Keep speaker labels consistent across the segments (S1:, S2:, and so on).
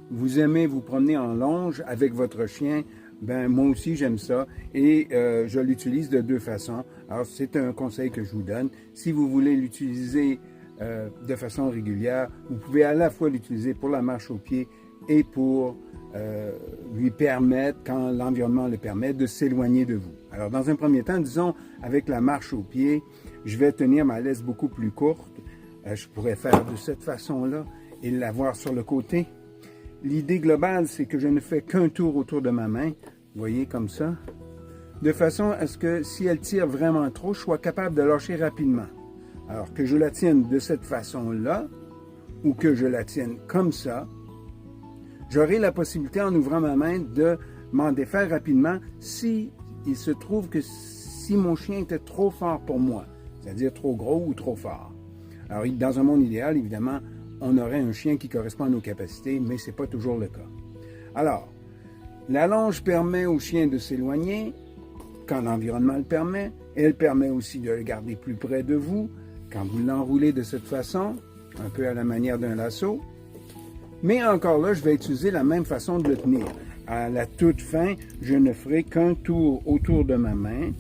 S1: vous aimez vous promener en longe avec votre chien, ben moi aussi j'aime ça et je l'utilise de deux façons. Alors c'est un conseil que je vous donne. Si vous voulez l'utiliser de façon régulière, vous pouvez à la fois l'utiliser pour la marche au pied et pour lui permettre, quand l'environnement le permet, de s'éloigner de vous. Alors dans un premier temps, disons, avec la marche au pied, je vais tenir ma laisse beaucoup plus courte. Je pourrais faire de cette façon-là et l'avoir sur le côté. L'idée globale, c'est que je ne fais qu'un tour autour de ma main, vous voyez, comme ça, de façon à ce que si elle tire vraiment trop, je sois capable de lâcher rapidement. Alors que je la tienne de cette façon-là, ou que je la tienne comme ça, j'aurai la possibilité, en ouvrant ma main, de m'en défaire rapidement si il se trouve que si mon chien était trop fort pour moi, c'est-à-dire trop gros ou trop fort. Alors, dans un monde idéal, évidemment, on aurait un chien qui correspond à nos capacités, mais ce n'est pas toujours le cas. Alors, la longe permet au chien de s'éloigner quand l'environnement le permet. Elle permet aussi de le garder plus près de vous quand vous l'enroulez de cette façon, un peu à la manière d'un lasso. Mais encore là, je vais utiliser la même façon de le tenir. À la toute fin, je ne ferai qu'un tour autour de ma main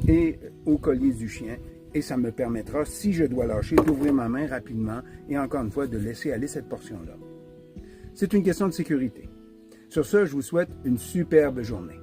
S1: et au collier du chien. Et ça me permettra, si je dois lâcher, d'ouvrir ma main rapidement et encore une fois de laisser aller cette portion-là. C'est une question de sécurité. Sur ce, je vous souhaite une superbe journée.